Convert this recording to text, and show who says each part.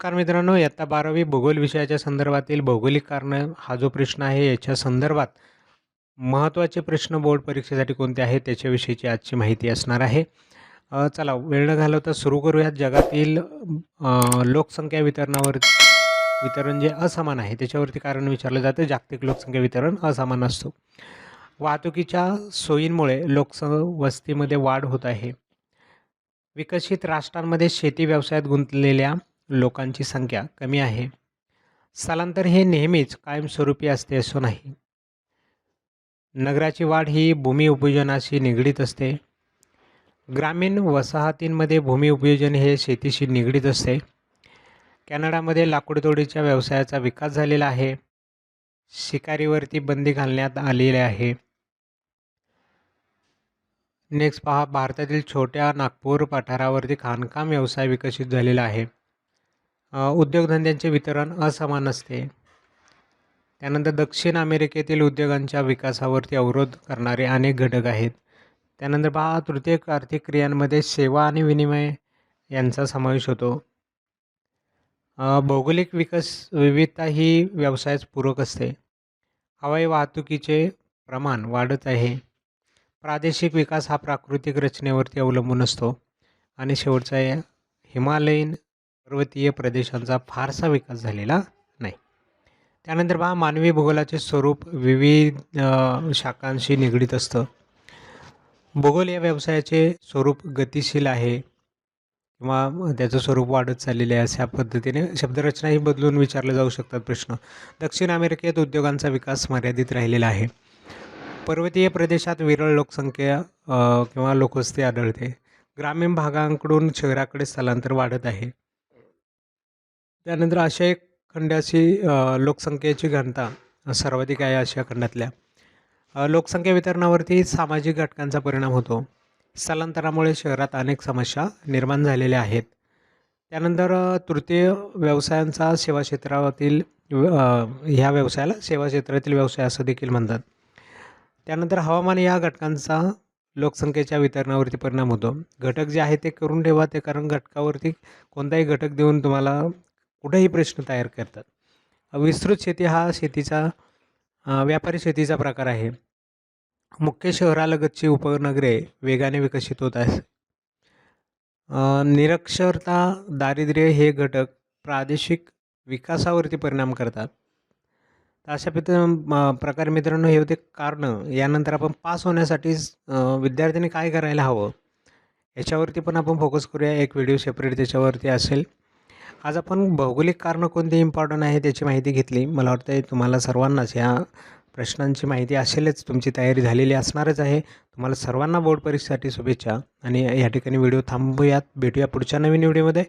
Speaker 1: नमस्कार मित्रांनो, इयत्ता 12वी भूगोल विषयाच्या संदर्भातील भौगोलिक कारणं हा जो प्रश्न आहे याच्या संदर्भात महत्त्वाचे प्रश्न बोर्ड परीक्षेसाठी कोणते आहेत त्याच्याविषयीची आजची माहिती असणार आहे. चला वेळ न घालवता सुरू करूयात. जगातील लोकसंख्या वितरण जे असमान आहे त्याच्यावरती कारण विचारलं जातं. जागतिक लोकसंख्या वितरण असमान असतो. वाहतुकीच्या सोयींमुळे वस्तीमध्ये वाढ होत आहे. विकसित राष्ट्रांमध्ये शेती व्यवसायात गुंतलेल्या लोकांची संख्या कमी आहे. स्थलांतर हे नेहमीच कायमस्वरूपी असते असं नाही. नगराची वाढ ही भूमी उपयोजनाशी निगडीत असते. ग्रामीण वसाहतींमध्ये भूमी उपयोजन हे शेतीशी निगडीत असते. कॅनडामध्ये लाकूडतोडीच्या व्यवसायाचा विकास झालेला आहे. शिकारीवरती बंदी घालण्यात आलेली आहे. नेक्स्ट पहा, भारतातील छोट्या नागपूर पठारावरती खाणकाम व्यवसाय विकसित झालेला आहे. उद्योगधंद्यांचे वितरण असमान असते. त्यानंतर दक्षिण अमेरिकेतील उद्योगांच्या विकासावरती अवरोध करणारे अनेक घटक आहेत. त्यानंतर पहा, तृतीयक आर्थिक क्रियांमध्ये सेवा आणि विनिमय यांचा समावेश होतो. भौगोलिक विविधता ही व्यवसायास पूरक असते. हवाई वाहतुकीचे प्रमाण वाढत आहे. प्रादेशिक विकास हा प्राकृतिक रचनेवरती अवलंबून असतो. आणि शेवटचा आहे, हिमालयीन पर्वतीय प्रदेशांचा फारसा विकास झालेला नाही. त्यानंतर पहा, मानवी भूगोलाचे स्वरूप विविध शाखांशी निगडीत असतं. भूगोल या व्यवसायाचे स्वरूप गतिशील आहे किंवा त्याचं स्वरूप वाढत चाललेले आहे. अशा पद्धतीने शब्दरचनाही बदलून विचारले जाऊ शकतात प्रश्न. दक्षिण अमेरिकेत उद्योगांचा विकास मर्यादित राहिलेला आहे. पर्वतीय प्रदेशात विरळ लोकसंख्या किंवा लोकवस्ती आढळते. ग्रामीण भागांकडून शहराकडे स्थलांतर वाढत आहे. त्यानंतर आशिया खंडाची लोकसंख्येची घनता सर्वाधिक आहे. आशिया खंडातल्या लोकसंख्या वितरणावरती सामाजिक घटकांचा परिणाम होतो. स्थलांतरामुळे शहरात अनेक समस्या निर्माण झालेल्या आहेत. त्यानंतर तृतीय व्यवसायांचा सेवा क्षेत्रातील ह्या व्यवसायाला सेवा क्षेत्रातील व्यवसाय असं देखील म्हणतात. त्यानंतर हवामान या घटकांचा लोकसंख्येच्या वितरणावरती परिणाम होतो. घटक जे आहे ते करून ठेवा ते, कारण घटकावरती कोणताही घटक देऊन तुम्हाला कुठेही प्रश्न तयार करतात. विस्तृत शेती हा व्यापारी शेतीचा प्रकार आहे. मुख्य शहरालगतची उपनगरे वेगाने विकसित होत आहेत. निरक्षरता, दारिद्र्य हे घटक प्रादेशिक विकासावरती परिणाम करतात. तर अशा प्रकारे मित्रांनो हे होते कारणं. यानंतर आपण पास होण्यासाठी विद्यार्थ्यांनी काय करायला हवं याच्यावरती पण आपण फोकस करूया. एक व्हिडिओ सेपरेट त्याच्यावरती असेल. आज आपण भौगोलिक कारणं कोणती इम्पॉर्टंट आहे त्याची माहिती घेतली. मला वाटतं तुम्हाला सर्वांनाच ह्या प्रश्नांची माहिती असेलच, तुमची तयारी झालेली असणारच आहे. तुम्हाला सर्वांना बोर्ड परीक्षेसाठी शुभेच्छा. आणि या ठिकाणी व्हिडिओ थांबूयात. भेटूया पुढच्या नवीन व्हिडिओमध्ये.